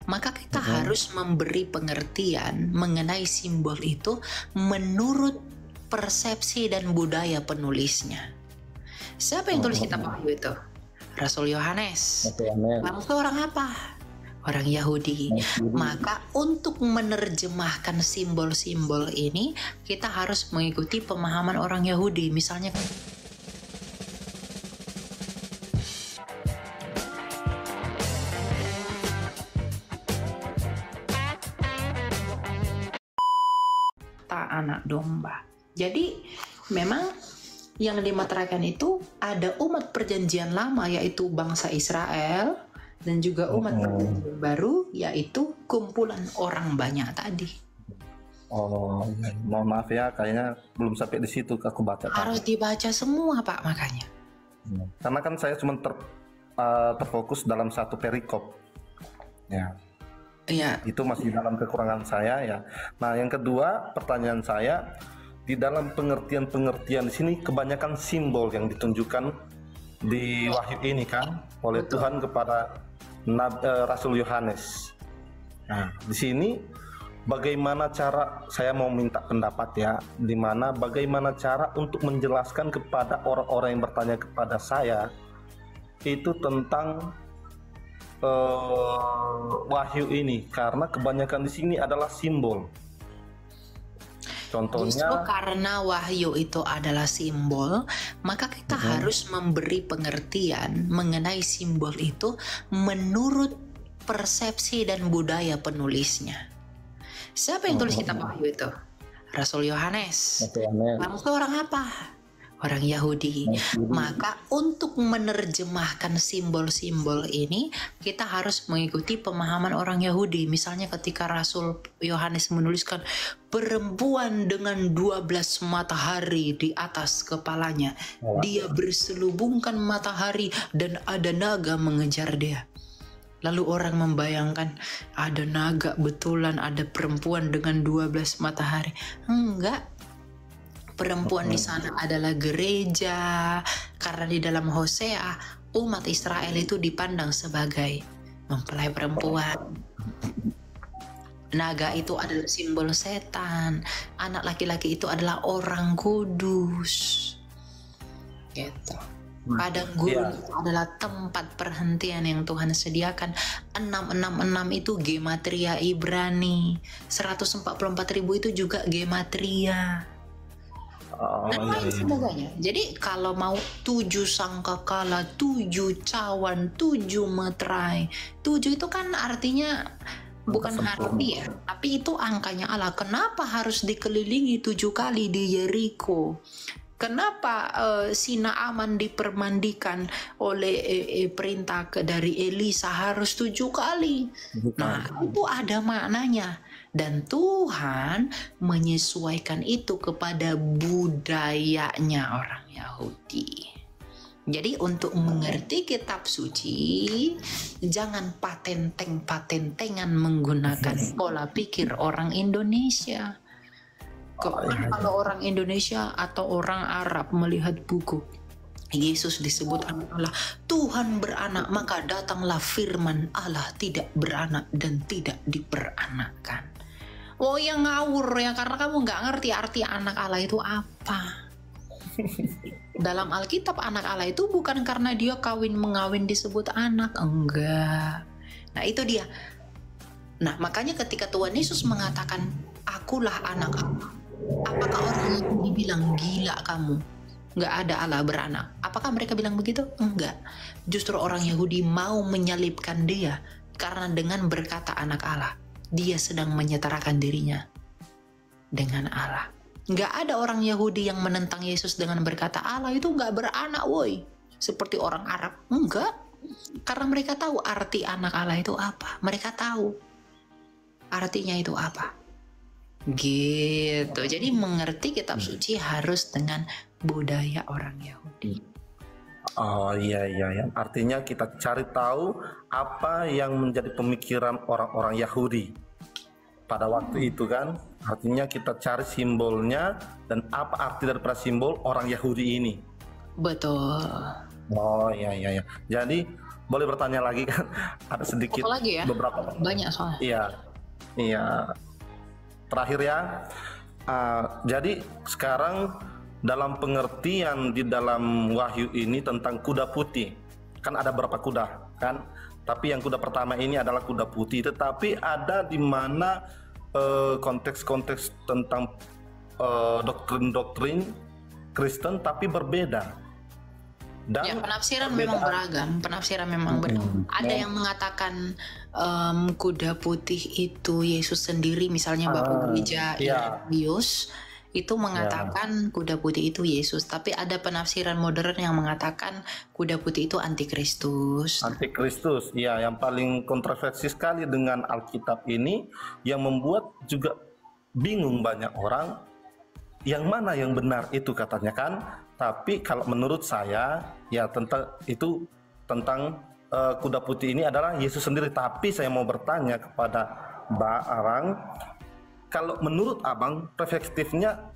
maka kita harus memberi pengertian mengenai simbol itu menurut persepsi dan budaya penulisnya. Siapa yang tulis kitab Wahyu itu? Rasul Yohanes. Lalu itu orang apa? Orang Yahudi. Maka untuk menerjemahkan simbol-simbol ini, kita harus mengikuti pemahaman orang Yahudi. Misalnya anak domba. Jadi memang yang dimateraikan itu ada umat perjanjian lama yaitu bangsa Israel dan juga umat perjanjian baru yaitu kumpulan orang banyak tadi. Oh, mohon maaf ya, kayaknya belum sampai di situ aku baca. Harus dibaca semua Pak makanya. Karena kan saya cuma terfokus dalam satu perikop. Ya. Iya. Itu masih dalam kekurangan saya ya. Nah, yang kedua pertanyaan saya, di dalam pengertian-pengertian di sini kebanyakan simbol yang ditunjukkan di Wahyu ini kan oleh Tuhan kepada Rasul Yohanes. Nah, di sini bagaimana cara, saya mau minta pendapat ya, di mana bagaimana cara untuk menjelaskan kepada orang-orang yang bertanya kepada saya itu tentang Wahyu ini, karena kebanyakan di sini adalah simbol. Contohnya, justru karena Wahyu itu adalah simbol, maka kita harus memberi pengertian mengenai simbol itu menurut persepsi dan budaya penulisnya. Siapa yang tulis kitab Wahyu itu? Rasul Yohanes. Lalu itu orang apa? Orang Yahudi. Maka untuk menerjemahkan simbol-simbol ini, kita harus mengikuti pemahaman orang Yahudi. Misalnya ketika Rasul Yohanes menuliskan perempuan dengan 12 matahari di atas kepalanya, dia berselubungkan matahari dan ada naga mengejar dia. Lalu orang membayangkan ada naga betulan, ada perempuan dengan 12 matahari. Enggak. Perempuan di sana adalah gereja, karena di dalam Hosea umat Israel itu dipandang sebagai mempelai perempuan. Naga itu adalah simbol setan, anak laki-laki itu adalah orang kudus. Gitu. Padang gurun itu adalah tempat perhentian yang Tuhan sediakan. 666 itu gematria Ibrani, 144.000 itu juga gematria. Dan lain sebagainya. Jadi kalau mau 7 sangkakala, 7 cawan, 7 meterai, 7 itu kan artinya bukan arti ya, tapi itu angkanya Allah. Kenapa harus dikelilingi 7 kali di Yeriko? Kenapa si Naaman dipermandikan oleh perintah dari Elisa harus 7 kali? Nah, itu ada maknanya. Dan Tuhan menyesuaikan itu kepada budayanya orang Yahudi. Jadi untuk mengerti kitab suci, jangan patentengan menggunakan pola pikir orang Indonesia. Kalau orang Indonesia atau orang Arab melihat buku Yesus disebut anak Allah, Tuhan beranak, maka datanglah firman Allah tidak beranak dan tidak diperanakkan. Oh yang ngawur ya, karena kamu nggak ngerti arti anak Allah itu apa. Dalam Alkitab anak Allah itu bukan karena dia kawin mengawin disebut anak, enggak. Nah itu dia. Nah makanya ketika Tuhan Yesus mengatakan akulah anak Allah, apakah orang yang dibilang gila kamu? Nggak ada Allah beranak. Apakah mereka bilang begitu? Enggak. Justru orang Yahudi mau menyalibkan dia karena dengan berkata anak Allah, dia sedang menyetarakan dirinya dengan Allah. Nggak ada orang Yahudi yang menentang Yesus dengan berkata Allah itu nggak beranak woi, seperti orang Arab. Enggak. Karena mereka tahu arti anak Allah itu apa. Mereka tahu artinya itu apa. Gitu. Jadi mengerti kitab suci harus dengan budaya orang Yahudi. Oh iya. Artinya kita cari tahu apa yang menjadi pemikiran orang-orang Yahudi pada waktu itu kan. Artinya kita cari simbolnya dan apa arti daripada simbol orang Yahudi ini. Betul. Oh iya. Jadi boleh bertanya lagi kan? Ada sedikit Apa lagi ya? beberapa. Banyak soalnya. Iya, iya. Terakhir ya. Jadi sekarang dalam pengertian di dalam Wahyu ini tentang kuda putih, kan ada berapa kuda kan? Tapi yang kuda pertama ini adalah kuda putih. Tetapi ada di mana konteks-konteks tentang doktrin-doktrin Kristen tapi berbeda. Dan Ya, penafsiran memang beragam. Penafsiran memang ada yang mengatakan kuda putih itu Yesus sendiri, misalnya Bapak Gereja Irenaeus itu mengatakan kuda putih itu Yesus. Tapi ada penafsiran modern yang mengatakan kuda putih itu antikristus. Antikristus, ya, yang paling kontroversi sekali dengan Alkitab ini, yang membuat juga bingung banyak orang, yang mana yang benar itu katanya kan. Tapi kalau menurut saya, ya tentang kuda putih ini adalah Yesus sendiri. Tapi saya mau bertanya kepada Mbak Arang, kalau menurut Abang, perspektifnya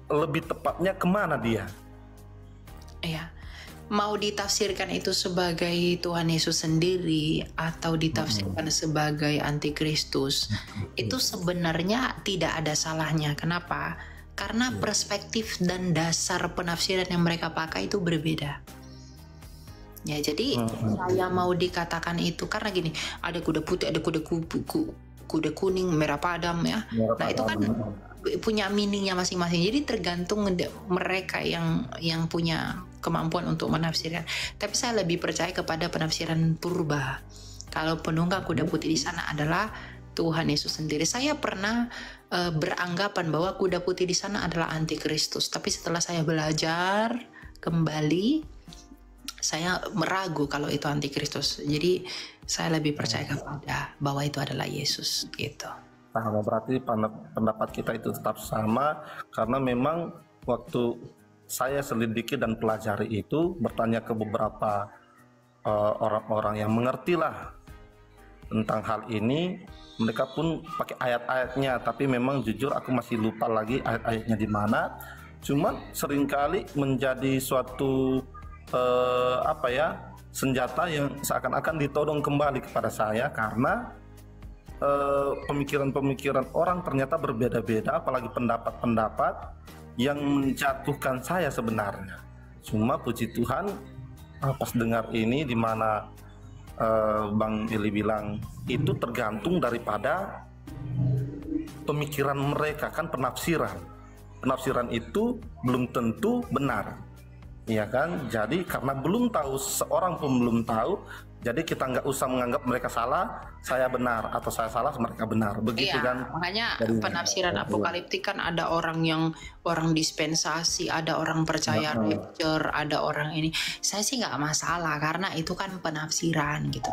lebih tepatnya kemana dia? Iya. Mau ditafsirkan itu sebagai Tuhan Yesus sendiri atau ditafsirkan sebagai antikristus, itu sebenarnya tidak ada salahnya. Kenapa? Karena perspektif dan dasar penafsiran yang mereka pakai itu berbeda. Ya, jadi saya mau dikatakan itu karena gini, ada kuda putih, ada kuda kuning, merah padam ya. Nah, itu kan punya meaningnya masing-masing. Jadi tergantung mereka yang punya kemampuan untuk menafsirkan. Tapi saya lebih percaya kepada penafsiran purba. Kalau penunggang kuda putih di sana adalah Tuhan Yesus sendiri. Saya pernah beranggapan bahwa kuda putih di sana adalah antikristus. Tapi setelah saya belajar kembali, saya meragu kalau itu antikristus. Jadi saya lebih percaya kepada bahwa itu adalah Yesus gitu. Nah, berarti pendapat kita itu tetap sama, karena memang waktu saya selidiki dan pelajari itu, bertanya ke beberapa orang-orang yang mengertilah tentang hal ini, mereka pun pakai ayat-ayatnya, tapi memang jujur aku masih lupa lagi ayat-ayatnya di mana. Cuman seringkali menjadi suatu senjata yang seakan-akan ditodong kembali kepada saya, karena pemikiran-pemikiran orang ternyata berbeda-beda, apalagi pendapat-pendapat yang menjatuhkan saya sebenarnya. Cuma puji Tuhan, pas dengar ini di mana Bang Eli bilang itu tergantung daripada pemikiran mereka, kan penafsiran itu belum tentu benar, ya kan? Jadi karena belum tahu, seorang pun belum tahu, jadi kita nggak usah menganggap mereka salah, saya benar, atau saya salah, mereka benar, begitu kan? Makanya penafsiran apokaliptik kan ada orang dispensasi, ada orang percaya rapture, ada orang ini. Saya sih nggak masalah karena itu kan penafsiran gitu.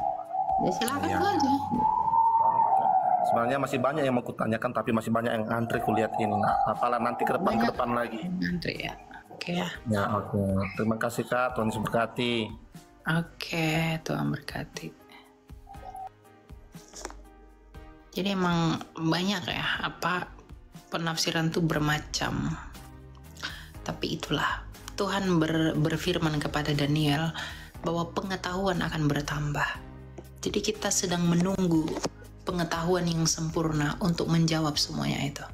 Ya silakan aja. Sebenarnya masih banyak yang mau kutanyakan, tapi masih banyak yang antri kulihat ini. Nah, apalah nanti ke depan lagi. Antri ya. Oke ya. Ya, oke. Terima kasih Kak, Tuhan Yesus berkati. Oke, Tuhan berkati. Jadi emang banyak ya, penafsiran tuh bermacam. Tapi itulah, Tuhan berfirman kepada Daniel bahwa pengetahuan akan bertambah. Jadi kita sedang menunggu pengetahuan yang sempurna untuk menjawab semuanya itu.